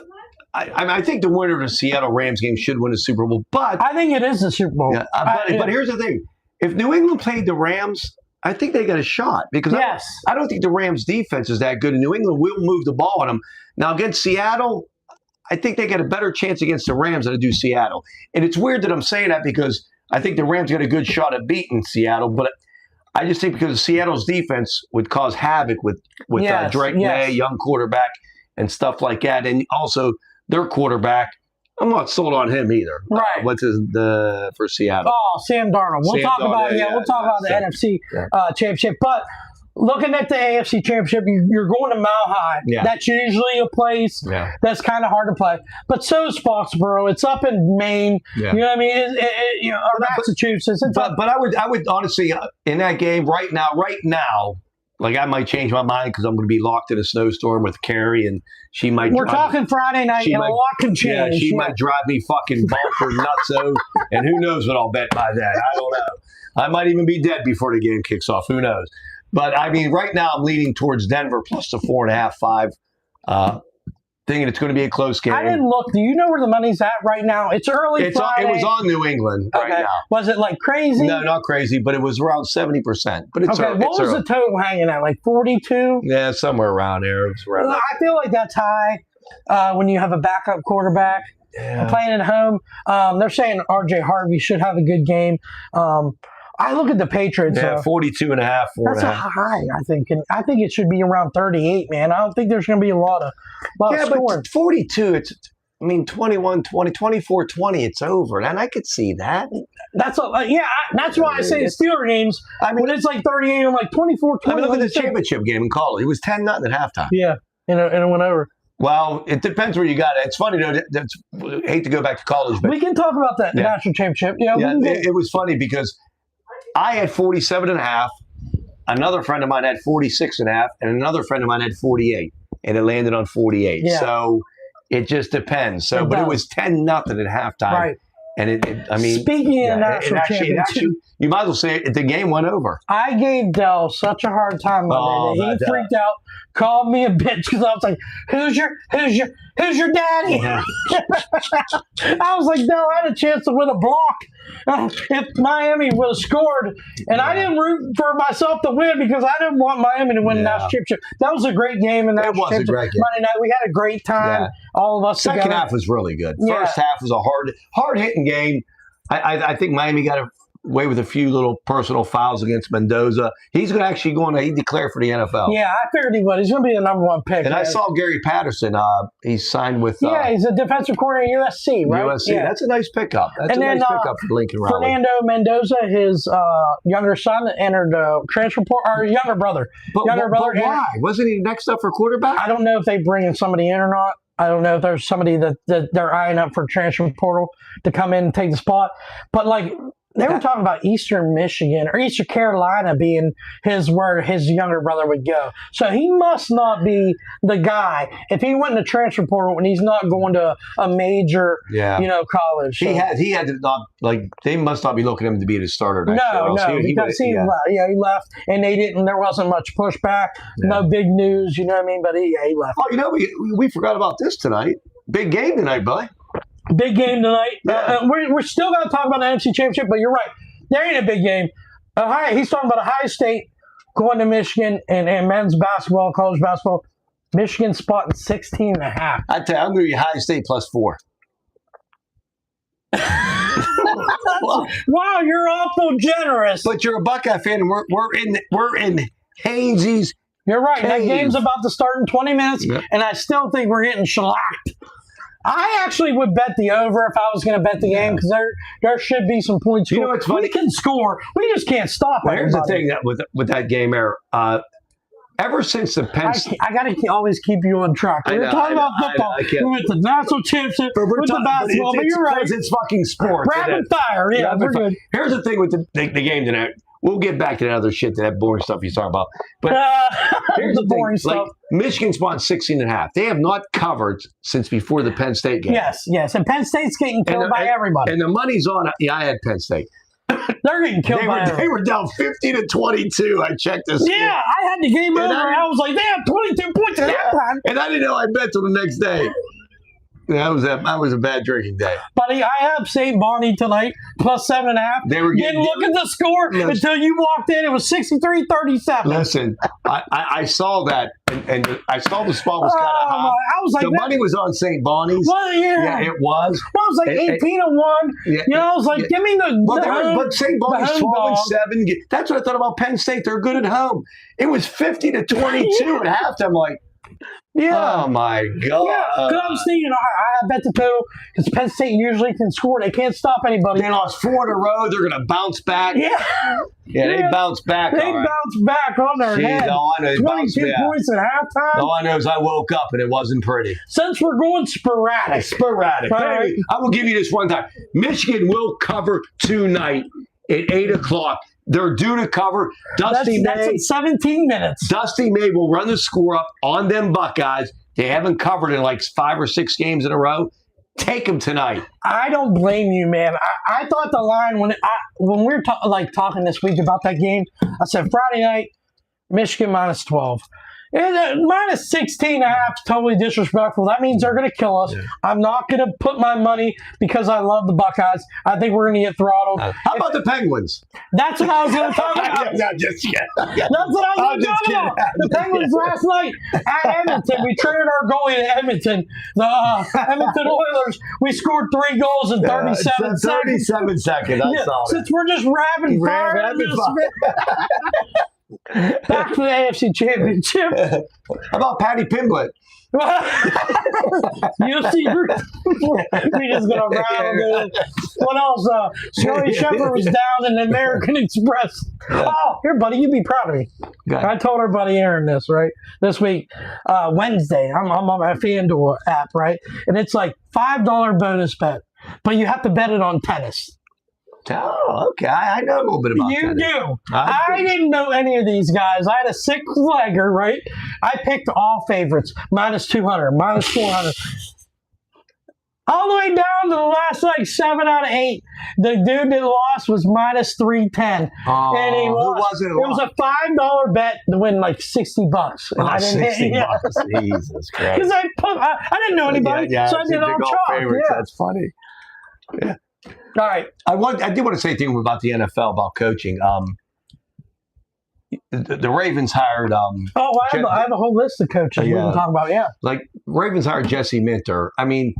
I think the winner of the Seattle Rams game should win the Super Bowl, but I think it is the Super Bowl. Yeah, but here's the thing: if New England played the Rams, I think they got a shot because I don't think the Rams' defense is that good, and New England will move the ball on them. Now against Seattle, I think they got a better chance against the Rams than they do Seattle. And it's weird that I'm saying that because I think the Rams got a good shot at beating Seattle, but I just think because Seattle's defense would cause havoc with Drake May, young quarterback, and stuff like that. And also their quarterback, I'm not sold on him either. Right. What's for Seattle? Oh, Sam Darnold. We'll talk about the NFC championship. But looking at the AFC Championship, you're going to Mile High. Yeah. That's usually a place that's kind of hard to play. But so is Foxborough. It's up in Maine. Yeah. You know what I mean? Or Massachusetts. But I would honestly, in that game right now, like I might change my mind because I'm going to be locked in a snowstorm with Carrie, and she might. We're talking Friday night, and a lot can change. Yeah, she might drive me fucking bonkers nutso, and who knows what I'll bet by that? I don't know. I might even be dead before the game kicks off. Who knows? But I mean, right now I'm leaning towards Denver plus the 4.5, 5. Thinking it's going to be a close game. I didn't look. Do you know where the money's at right now? It's early Friday. It was on New England right now. Was it like crazy? No, not crazy, but it was around 70%. But it's okay. What was the total hanging at? Like 42? Yeah, somewhere around there. I feel like that's high when you have a backup quarterback playing at home. They're saying R.J. Harvey should have a good game. I look at the Patriots. 42.5, 4.5. That's a high, I think. And I think it should be around 38, man. I don't think there's going to be a lot of scoring. But 42, 21, 20, 24, 20, it's over. And I could see that. That's why I say the Steeler games, when it's like 38, I'm like 24, 20. Look at the championship game in college. It was 10-0 at halftime. Yeah, and it went over. Well, it depends where you got it. It's funny, though. I hate to go back to college. But we can talk about that national championship. It was funny because I had 47.5. Another friend of mine had 46.5, and another friend of mine had 48, and it landed on 48. Yeah. So it just depends. So, but it was 10-0 at halftime. Right. And speaking of national championship, you might as well say the game went over. I gave Dell such a hard time Monday. He freaked out, called me a bitch because I was like, "Who's your daddy?" Yeah. I was like, "No, I had a chance to win a block if Miami would have scored." And I didn't root for myself to win because I didn't want Miami to win the national championship. That was a great game in that championship. Monday night, we had a great time. All of us. Second half was really good. First half was a hard hitting game. I think Miami got away with a few little personal fouls against Mendoza. He's going to actually he declared for the NFL. Yeah, I figured he would. He's going to be the number one pick. And I saw Gary Patterson. He's signed with. He's a defensive coordinator at USC, right? USC. Yeah. That's a nice pickup. That's And a then, nice pickup for Lincoln Riley. Fernando Mendoza, his younger son, entered transfer portal, or younger brother. But why? Wasn't he next up for quarterback? I don't know if they bring somebody in or not. I don't know if there's somebody that they're eyeing up for transfer portal to come in and take the spot. But like they were talking about Eastern Michigan or Eastern Carolina being where his younger brother would go. So he must not be the guy. If he went in the transfer portal and he's not going to a major, college. So. He had to not they must not be looking at him to be the starter next year. Because he left and they didn't. There wasn't much pushback. Yeah. No big news. You know what I mean? But he left. Oh, we forgot about this tonight. Big game tonight, buddy. Big game tonight. Yeah. We're still going to talk about the NFC Championship, but you're right. There ain't a big game. He's talking about Ohio State going to Michigan and men's basketball, college basketball. Michigan spotting 16.5. I tell you, I'm going to be Ohio State +4. Wow, you're awful generous. But you're a Buckeye fan, and we're in Hainsey's. You're right. That game's about to start in 20 minutes, and I still think we're getting shellacked. I actually would bet the over if I was going to bet the game because there should be some points. You know what's funny? We can score. We just can't stop. Well, here's the thing that with that game error. Ever since the Penn State, I got to always keep you on track. We're talking about football. We went to national championship with the basketball, but you're right. It's fucking sports. Rapid fire. Yeah, we're good. Here's the thing with the game tonight. We'll get back to that other shit, to that boring stuff you talk about. But here's the boring stuff. Michigan spawned 16.5. They have not covered since before the Penn State game. Yes. And Penn State's getting killed by everybody. And the money's on. Yeah, I had Penn State. They're getting killed by everybody. They were down 50-22. I checked this. Yeah, I had the game over. I was like, they have 22 points at halftime. And I didn't know I bet till the next day. That was a bad drinking day. Buddy, I have St. Bonnie tonight, +7.5. Didn't look at the score until you walked in. It was 63-37. Listen, I saw that, and I saw the spot was kind of hot. I was like, the money was on St. Bonnie's. Well, yeah, it was. Well, it was like 18-1. I was like, give me the. But St. Bonnie's 12-7. That's what I thought about Penn State. They're good at home. It was 50-22 at halftime. Like. Yeah. Oh my God. Yeah. Because I was thinking, I bet the total because Penn State usually can score. They can't stop anybody. They lost 4 in a row. They're going to bounce back. Yeah. They bounced back. They bounced back on their head. 22 points at halftime. All I know is I woke up and it wasn't pretty. Since we're going sporadic. Right. I will give you this one time. Michigan will cover tonight at 8 o'clock. They're due to cover. That's in 17 minutes. Dusty May will run the score up on them Buckeyes. They haven't covered in like 5 or 6 games in a row. Take them tonight. I don't blame you, man. I thought the line when we were talking this week about that game, I said Friday night, Michigan -12. -16.5 is totally disrespectful. That means they're going to kill us. Yeah. I'm not going to put my money because I love the Buckeyes. I think we're going to get throttled. How about the Penguins? That's what I was going to talk about. Just kidding. That's what I was going to talk about. The Penguins last night at Edmonton. We traded our goalie to Edmonton. The Edmonton Oilers. We scored 3 goals in 37 seconds. 37 seconds. I saw Since we're just rapid fire. Back to the AFC Championship. How about Patty Pimblett? UFC we just gonna rattle dude. What else? Snorri Shepherd was down in the American Express. Oh, here, buddy, you'd be proud of me. I told our buddy Aaron this this week, Wednesday. I'm on my FanDuel app, right, and it's like $5 bonus bet, but you have to bet it on tennis. Oh, okay. I know a little bit about that. You do. I didn't know any of these guys. I had a 6-legger, right? I picked all favorites, -200, -400. All the way down to the last 7 out of 8. The dude that lost was -310. Oh, and he lost. It was a $5 bet to win $60. And I didn't $60. Jesus Christ. Because I didn't know anybody, so I did all chalk. Favorites. Yeah. That's funny. Yeah. All right. I did want to say a thing about the NFL, about coaching. The Ravens hired. I have a whole list of coaches we can talk about. Yeah. Like Ravens hired Jesse Minter. I mean,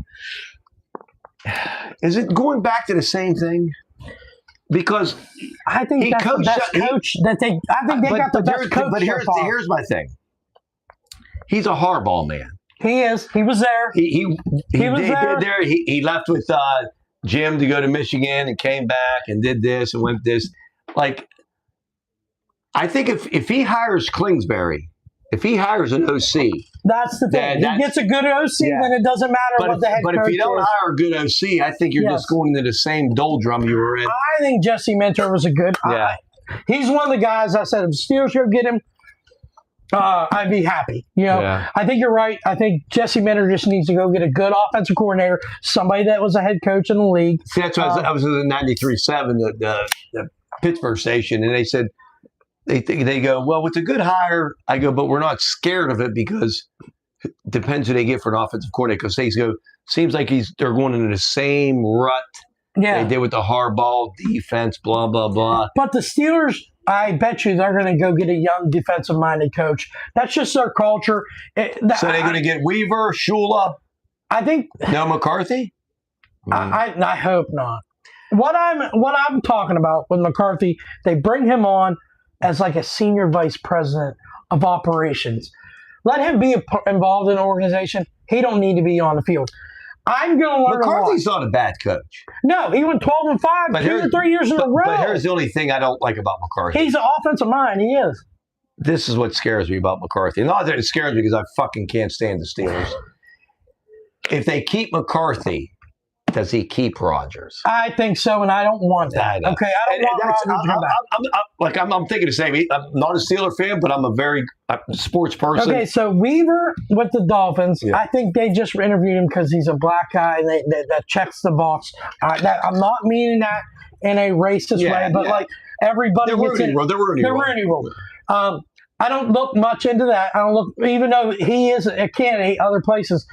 is it going back to the same thing? because I think He that's the coached- best coach that they. I think they got the best coach. But so here's far. here's my thing. He's a Harbaugh man. He is. He was there. He was did there. there. He left with Jim to go to Michigan and came back and did this and went this. Like, I think if he hires Kingsbury, if he hires an OC, That's the thing. That's- He gets a good OC, Yeah. then it doesn't matter but what the head but coach if you don't is. hire a good OC, I think you're Yes. just going into the same doldrum you were in. I think Jesse Minter was a good. Yeah. He's one of the guys I said if the Steelers go get him, I'd be happy. You know, Yeah. I think you're right. I think Jesse Minter just needs to go get a good offensive coordinator, somebody that was a head coach in the league. See, that's why I was in the 93.7, the Pittsburgh station, and they said, they go, well, it's a good hire. I go, but we're not scared of it because it depends who they get for an offensive coordinator. Because they go, seems like they're going into the same rut Yeah. they did with the hardball defense, blah, blah, blah. But the Steelers, I bet you they're going to go get a young defensive-minded coach. That's just their culture. So they're going to get Weaver, Shula, I think. no McCarthy? I hope not. What I'm talking about with McCarthy, they bring him on as like a senior vice president of operations. Let him be involved in an organization. He don't need to be on the field. I'm going to learn McCarthy's not a bad coach. No, he went 12-5 But 2 or 3 years in a row. But here's the only thing I don't like about McCarthy. He's an offensive mind. He is. This is what scares me about McCarthy. Not that it scares me because I fucking can't stand the Steelers. If they keep McCarthy, does he keep Rodgers? I think so, and I don't want that. I know. Okay, I don't want Rodgers to come back. I'm thinking the same. I'm not a Steeler fan, but I'm a very sports person. Okay, so Weaver with the Dolphins, Yeah. I think they just interviewed him because he's a black guy and that checks the box. I'm not meaning that in a racist Yeah, way, but yeah. like everybody They're gets in. Rooney Rule. I don't look much into that. I don't look, even though he is a candidate other places.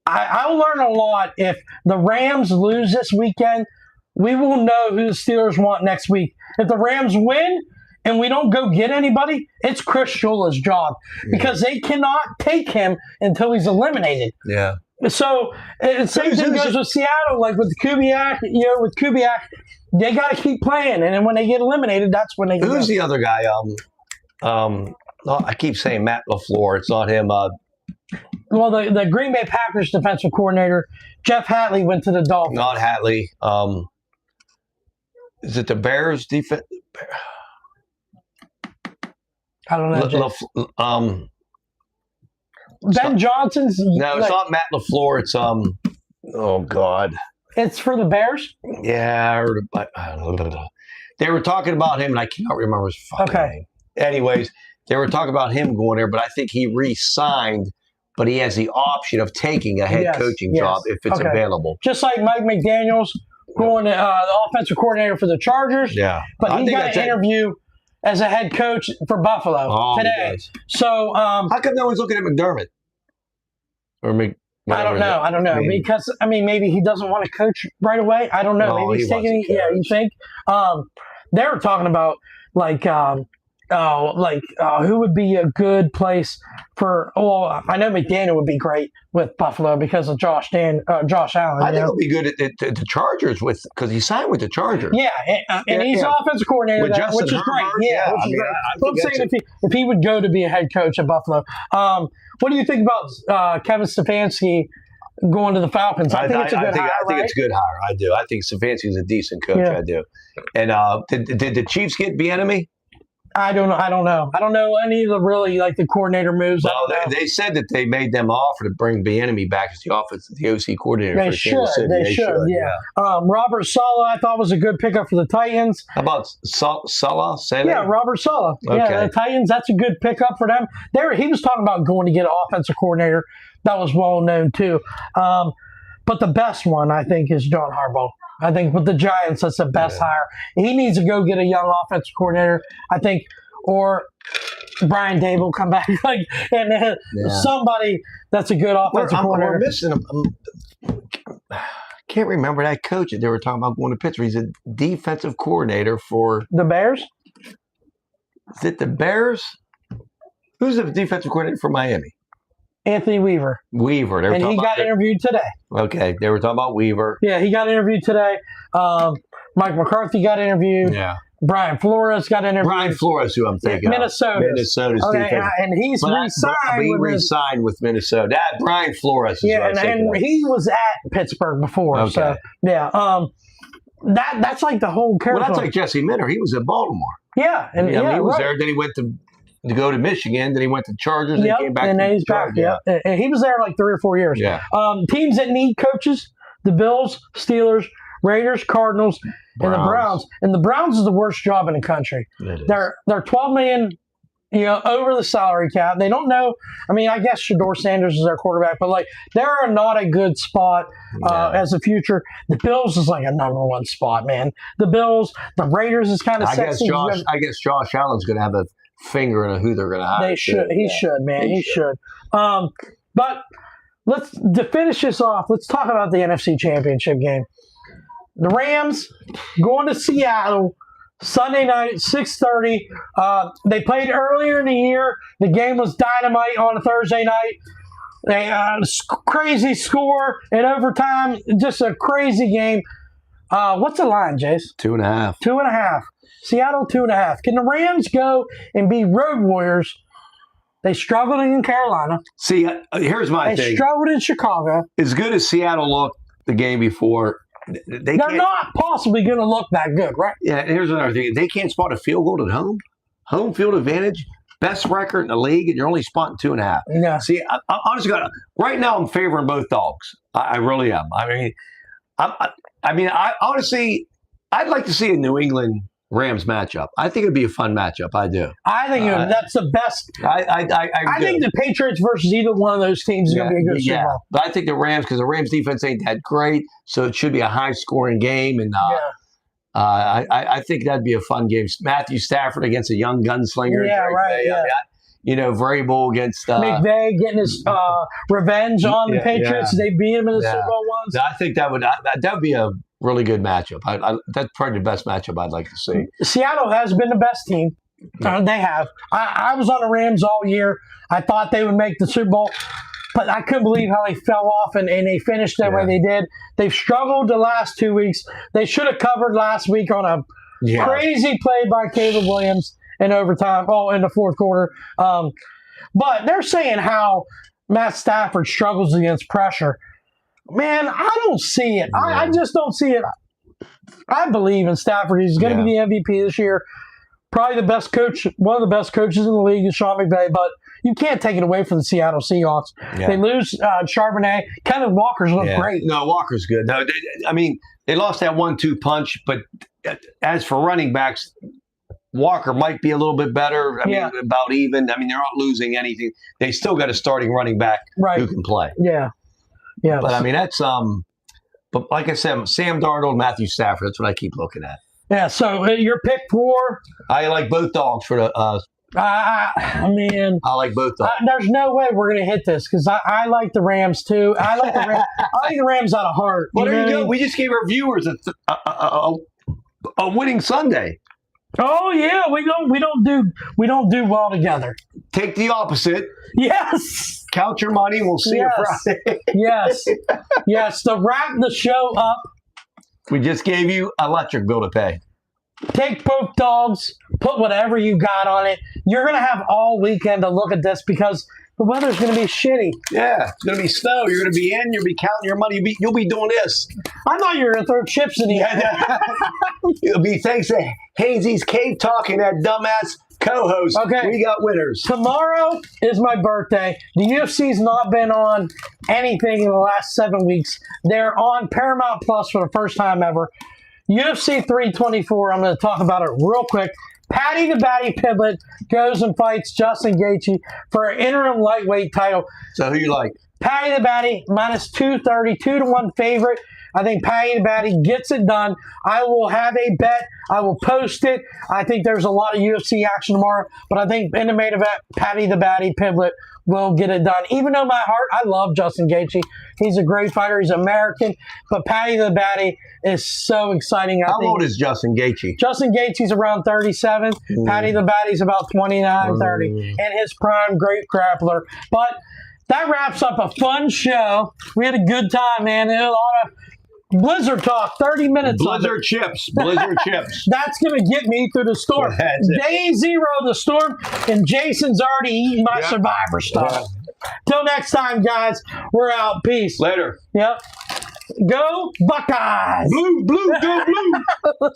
I'll learn a lot if the Rams lose this weekend. We will know who the Steelers want next week. If the Rams win and we don't go get anybody, it's Chris Shula's job because they cannot take him until he's eliminated. Yeah. So same thing goes with Seattle, like with Kubiak. With Kubiak, they got to keep playing, and then when they get eliminated, that's when they. Who's the other guy? I keep saying Matt LaFleur. It's not him. Well, the Green Bay Packers defensive coordinator, Jeff Hatley, went to the Dolphins. Not Hatley. Is it the Bears defense? I don't know. Jeff. Ben Johnson's. No, it's not Matt LaFleur. It's oh God. It's for the Bears. Yeah, they were talking about him, and I cannot remember his fucking name. Anyways, they were talking about him going there, but I think he re-signed. But he has the option of taking a head coaching job if it's available. Just like Mike McDaniels going to the offensive coordinator for the Chargers. Yeah, but he got an interview as a head coach for Buffalo today. So how come no one's looking at McDermott? Or I don't know. Because maybe he doesn't want to coach right away. I don't know. No, maybe he's taking. Yeah, you think? They were talking about who would be a good place for? Well, I know McDaniel would be great with Buffalo because of Josh Allen. I think he'll be good at the Chargers because he signed with the Chargers. Yeah, and he's offensive coordinator, which is great. Yeah, which is great. I'm saying if he would go to be a head coach at Buffalo, what do you think about Kevin Stefanski going to the Falcons? I think it's a good hire. I think it's a good hire. I do. I think Stefanski's a decent coach. Yeah. I do. And did the Chiefs get Bieniemy? I don't know. I don't know any of the really the coordinator moves. Well, they said that they made them offer to bring Bieniemy back as the OC coordinator. They should. They should. Yeah. Robert Saleh, I thought was a good pickup for the Titans. How about Saleh? Yeah, Robert Saleh. Okay. Yeah, the Titans. That's a good pickup for them. He was talking about going to get an offensive coordinator. That was well known too. But the best one, I think, is John Harbaugh. I think with the Giants, that's the best hire. He needs to go get a young offensive coordinator, I think, or Brian Dable come back somebody that's a good offensive coordinator. We're missing him. Can't remember that coach that they were talking about going to Pittsburgh. He's a defensive coordinator for the Bears. Is it the Bears? Who's the defensive coordinator for Miami? Anthony Weaver. Weaver. And he got interviewed today. Okay. They were talking about Weaver. Yeah, he got interviewed today. Mike McCarthy got interviewed. Yeah. Brian Flores got interviewed. Brian Flores, who I'm thinking of. Minnesota's Okay, defense. and he's re-signed. He re-signed with Minnesota. That Brian Flores is what I'm thinking and of. he was at Pittsburgh before. Okay. So, yeah. That's like the whole character. Well, that's like Jesse Minter. He was at Baltimore. Yeah. And I mean, he was right. there. Then he went to go to Michigan. Then he went to Chargers. Yep, And he came back. and then he's back. Yeah. And he was there like 3 or 4 years. Yeah. Teams that need coaches: the Bills, Steelers, Raiders, Cardinals, and the Browns. And the Browns is the worst job in the country. They're $12 million, over the salary cap. They don't know. I mean, I guess Shador Sanders is their quarterback, but like they're not a good spot as a future. The Bills is like a number 1 spot, man. The Bills, the Raiders is kind of sexy. I guess Josh Allen's going to have a finger in who they're going to hire. They should. He should, man. He should. But to finish this off, let's talk about the NFC Championship game. The Rams going to Seattle Sunday night, 6:30. They played earlier in the year. The game was dynamite on a Thursday night. They crazy score in overtime. Just a crazy game. What's the line, Jace? 2.5. 2.5. Seattle 2.5. Can the Rams go and be road warriors? They struggled in Carolina. See, here's my They thing. struggled in Chicago. As good as Seattle looked the game before, They're not possibly going to look that good, right? Yeah, here's another thing. They can't spot a field goal at home. Home field advantage, best record in the league, and you're only spotting 2.5. Yeah. See, I honestly, right now I'm favoring both dogs. I really am. I mean, I honestly, I'd like to see a New England Rams matchup. I think it'd be a fun matchup. I do. I think that's the best. I think the Patriots versus either one of those teams is going to be a good Super Bowl. But I think the Rams, because the Rams defense ain't that great, so it should be a high-scoring game. And I think that'd be a fun game. Matthew Stafford against a young gunslinger. Yeah, right. Yeah. Vrabel against McVay getting his revenge on the Patriots. Yeah. They beat him in the Super Bowl once. I think that would be a really good matchup. That's probably the best matchup I'd like to see. Seattle has been the best team. They have. I was on the Rams all year. I thought they would make the Super Bowl, but I couldn't believe how they fell off and they finished the way they did. They've struggled the last 2 weeks. They should have covered last week on a crazy play by Caleb Williams in overtime, in the fourth quarter. But they're saying how Matt Stafford struggles against pressure. Man, I don't see it. I just don't see it. I believe in Stafford. He's going to be the MVP this year. Probably the best coach, one of the best coaches in the league is Sean McVay, but you can't take it away from the Seattle Seahawks. Yeah. They lose Charbonnet. Kenneth Walker's looked great. No, Walker's good. No, they lost that 1-2 punch, but as for running backs, Walker might be a little bit better. I mean, about even. I mean, they're not losing anything. They still got a starting running back who can play. Yeah. Yeah. But I mean, that's but like I said, Sam Darnold, Matthew Stafford, that's what I keep looking at. Yeah, so your pick for? I like both dogs for the I mean, I like both dogs. There's no way we're going to hit this because I like the Rams too. I like the Rams. I like the Rams out of heart. Well, there you go. We just gave our viewers a winning Sunday. Oh yeah, we don't do well together. Take the opposite. Yes. Count your money. We'll see you Friday. Yes. To wrap the show up, we just gave you an electric bill to pay. Take both dogs. Put whatever you got on it. You're gonna have all weekend to look at this because the weather's going to be shitty. Yeah, it's going to be snow. You're going to be in. You'll be counting your money. You'll be doing this. I thought you were going to throw chips in the air. It'll be thanks to Hainsey's Cave Talking, that dumbass co-host. Okay. We got winners. Tomorrow is my birthday. The UFC's not been on anything in the last 7 weeks. They're on Paramount Plus for the first time ever. UFC 324, I'm going to talk about it real quick. Paddy the Batty Piblet goes and fights Justin Gaethje for an interim lightweight title. So who you like? Paddy the Batty, minus 230, 2-1 favorite. I think Paddy the Batty gets it done. I will have a bet. I will post it. I think there's a lot of UFC action tomorrow, but I think in the main event, Paddy the Batty Piblet will get it done. Even though my heart, I love Justin Gaethje. He's a great fighter. He's American, but Paddy the Batty is so exciting. How old is Justin Gaethje? Justin Gaethje's around 37. Paddy the Batty's about 29, 30. In his prime, great grappler. But that wraps up a fun show. We had a good time, man. There was a lot of Blizzard talk, 30 minutes. Blizzard chips. Blizzard chips. That's going to get me through the storm. That's it. Day 0 of the storm, and Jason's already eating my Yep. Survivor stuff. Till next time, guys, we're out. Peace. Later. Yep. Go Buckeyes. Blue, go blue.